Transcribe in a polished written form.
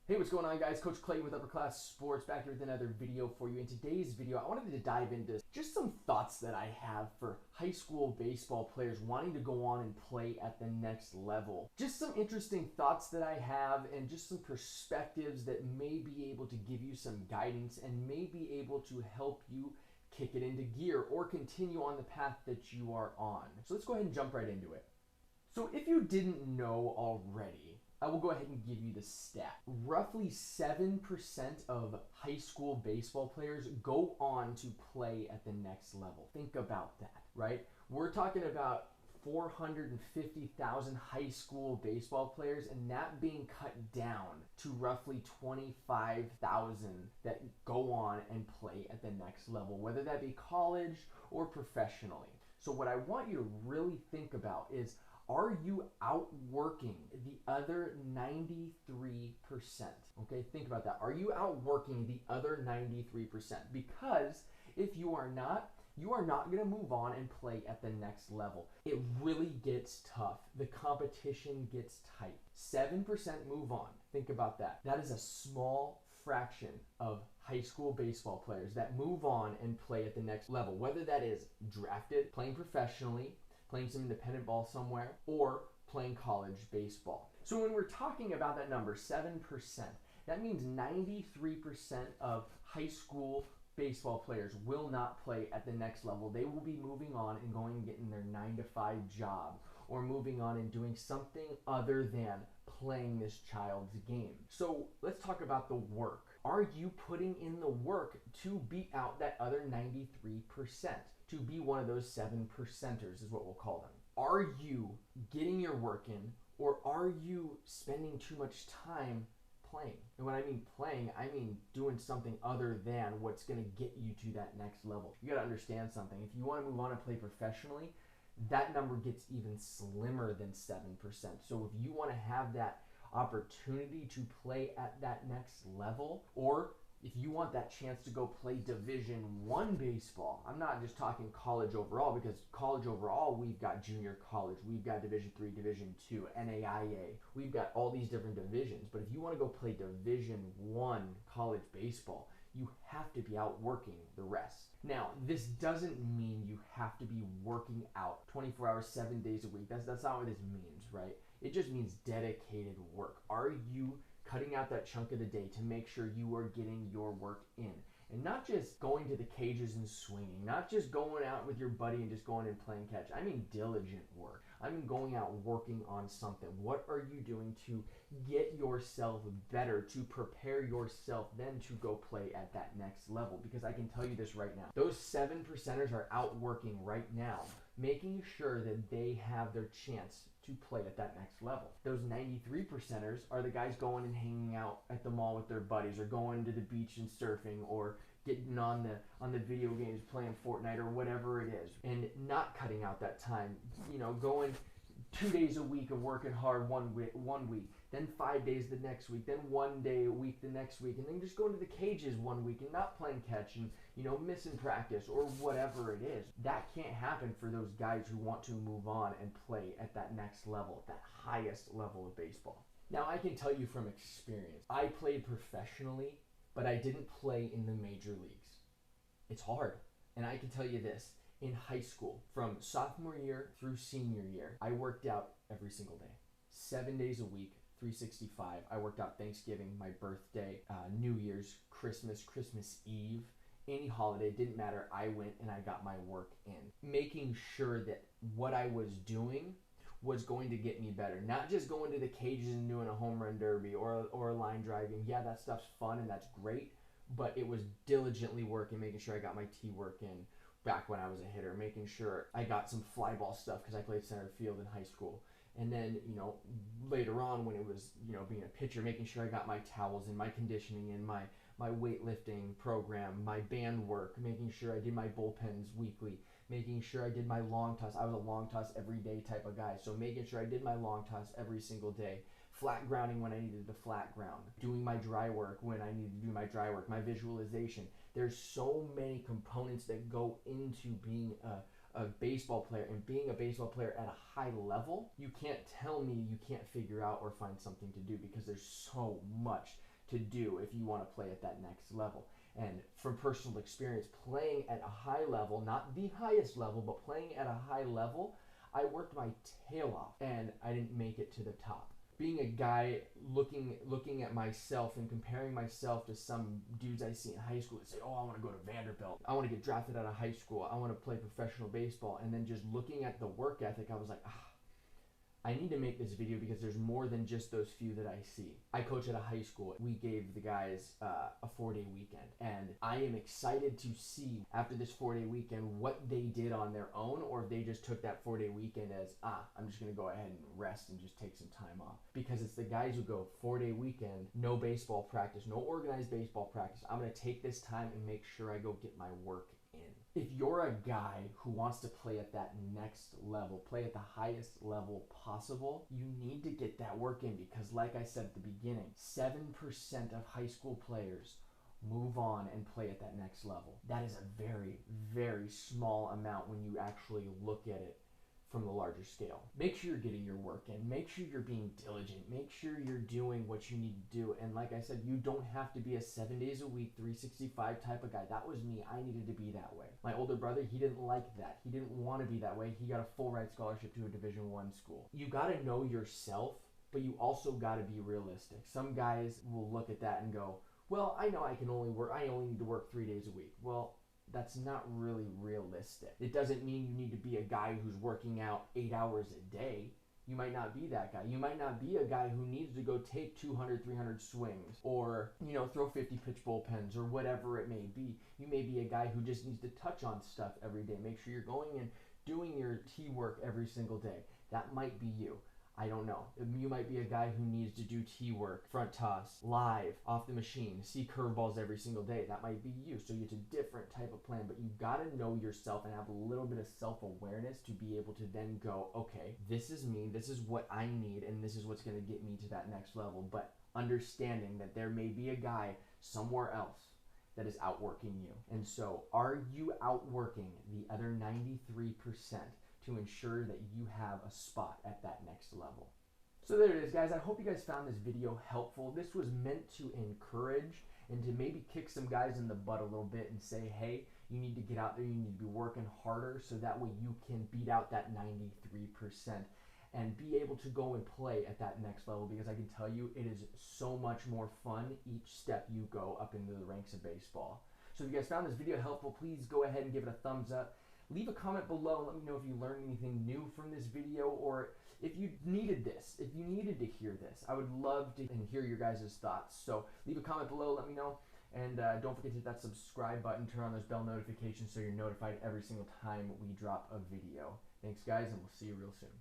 Hey, what's going on, guys? Coach Clay with Upper Class Sports back here with another video for you. In today's video, I wanted to dive into just some thoughts that I have for high school baseball players wanting to go on and play at the next level. Just some interesting thoughts that I have and just some perspectives that may be able to give you some guidance and may be able to help you kick it into gear or continue on the path that you are on. So let's go ahead and jump right into it. So if you didn't know already, I will go ahead and give you the stat. Roughly 7% of high school baseball players go on to play at the next level. Think about that, right? We're talking about 450,000 high school baseball players, and that being cut down to roughly 25,000 that go on and play at the next level, whether that be college or professionally. So what I want you to really think about is, are you outworking the other 93%? Okay, think about that. Are you outworking the other 93%? Because if you are not going to move on and play at the next level. It really gets tough. The competition gets tight. 7% move on. Think about that. That is a small fraction of high school baseball players that move on and play at the next level, whether that is drafted, playing professionally, playing some independent ball somewhere, or playing college baseball. So when we're talking about that number, 7%, that means 93% of high school baseball players will not play at the next level. They will be moving on and going and getting their 9-to-5 job, or moving on and doing something other than playing this child's game. So let's talk about the work. Are you putting in the work to beat out that other 93%? To be one of those 7%ers is what we'll call them. Are you getting your work in, or are you spending too much time playing? And when I mean playing, I mean doing something other than what's going to get you to that next level. You got to understand something. If you want to move on and play professionally, that number gets even slimmer than 7%. So if you want to have that opportunity to play at that next level, or if you want that chance to go play Division I baseball, I'm not just talking college overall, because college overall, we've got junior college, we've got Division III, Division II, NAIA, we've got all these different divisions. But if you want to go play Division I college baseball, you have to be outworking the rest. Now, this doesn't mean you have to be working out 24 hours, 7 days a week. That's not what this means, right? It just means dedicated work. Are you cutting out that chunk of the day to make sure you are getting your work in? And not just going to the cages and swinging, not just going out with your buddy and just going and playing catch. I mean diligent work. I mean going out working on something. What are you doing to get yourself better, to prepare yourself then to go play at that next level? Because I can tell you this right now. Those 7%ers are outworking right now, making sure that they have their chance to play at that next level. Those 93%ers are the guys going and hanging out at the mall with their buddies, or going to the beach and surfing, or getting on the video games, playing Fortnite or whatever it is, and not cutting out that time. Going 2 days a week of working hard one week, then 5 days the next week, then 1 day a week the next week, and then just going to the cages one week and not playing catch, and missing practice or whatever it is. That can't happen for those guys who want to move on and play at that next level, at that highest level of baseball. Now, I can tell you from experience, I played professionally, but I didn't play in the major leagues. It's hard. And I can tell you this, in high school, from sophomore year through senior year, I worked out every single day, 7 days a week, 365. I worked out Thanksgiving, my birthday, New Year's, Christmas Eve, any holiday, didn't matter. I went and I got my work in, making sure that what I was doing was going to get me better. Not just going to the cages and doing a home run derby or a line driving. Yeah, that stuff's fun and that's great, but it was diligently working, making sure I got my tee work in back when I was a hitter, making sure I got some fly ball stuff because I played center field in high school. And then, later on when it was, being a pitcher, making sure I got my towels and my conditioning and my weightlifting program, my band work, making sure I did my bullpens weekly, making sure I did my long toss. I was a long toss every day type of guy, so making sure I did my long toss every single day, flat grounding when I needed to flat ground, doing my dry work when I needed to do my dry work, my visualization. There's so many components that go into being a baseball player, and being a baseball player at a high level. You can't tell me you can't figure out or find something to do, because there's so much to do if you want to play at that next level. And from personal experience, playing at a high level, not the highest level, but playing at a high level, I worked my tail off and I didn't make it to the top. Being a guy looking at myself and comparing myself to some dudes I see in high school that say, oh, I want to go to Vanderbilt, I want to get drafted out of high school, I want to play professional baseball, and then just looking at the work ethic, I was like, I need to make this video because there's more than just those few that I see. I coach at a high school. We gave the guys a 4-day weekend, and I am excited to see after this 4-day weekend what they did on their own, or if they just took that 4-day weekend as, I'm just gonna go ahead and rest and just take some time off. Because it's the guys who go 4-day weekend, no baseball practice, no organized baseball practice. I'm gonna take this time and make sure I go get my work in. If you're a guy who wants to play at that next level, play at the highest level possible, you need to get that work in, because like I said at the beginning, 7% of high school players move on and play at that next level. That is a very, very small amount when you actually look at it from the larger scale. Make sure you're getting your work in. Make sure you're being diligent. Make sure you're doing what you need to do. And like I said, you don't have to be a 7 days a week, 365 type of guy. That was me. I needed to be that way. My older brother, he didn't like that. He didn't want to be that way. He got a full ride scholarship to a Division I school. You got to know yourself, but you also got to be realistic. Some guys will look at that and go, well, I know I only need to work 3 days a week. Well, that's not really realistic. It doesn't mean you need to be a guy who's working out 8 hours a day. You might not be that guy. You might not be a guy who needs to go take 200, 300 swings, or, throw 50 pitch bullpens, or whatever it may be. You may be a guy who just needs to touch on stuff every day. Make sure you're going and doing your tee work every single day. That might be you. I don't know. You might be a guy who needs to do tee work, front toss, live, off the machine, see curveballs every single day. That might be you. So it's a different type of plan, but you got to know yourself and have a little bit of self-awareness to be able to then go, okay, this is me, this is what I need, and this is what's going to get me to that next level. But understanding that there may be a guy somewhere else that is outworking you. And so are you outworking the other 93% to ensure that you have a spot at that next level? So there it is, guys. I hope you guys found this video helpful. This was meant to encourage and to maybe kick some guys in the butt a little bit and say, hey, you need to get out there, you need to be working harder, so that way you can beat out that 93% and be able to go and play at that next level, because I can tell you it is so much more fun each step you go up into the ranks of baseball. So if you guys found this video helpful, please go ahead and give it a thumbs up. Leave a comment below and let me know if you learned anything new from this video, or if you needed this, if you needed to hear this. I would love to hear your guys' thoughts. So leave a comment below, let me know. And don't forget to hit that subscribe button, turn on those bell notifications so you're notified every single time we drop a video. Thanks, guys, and we'll see you real soon.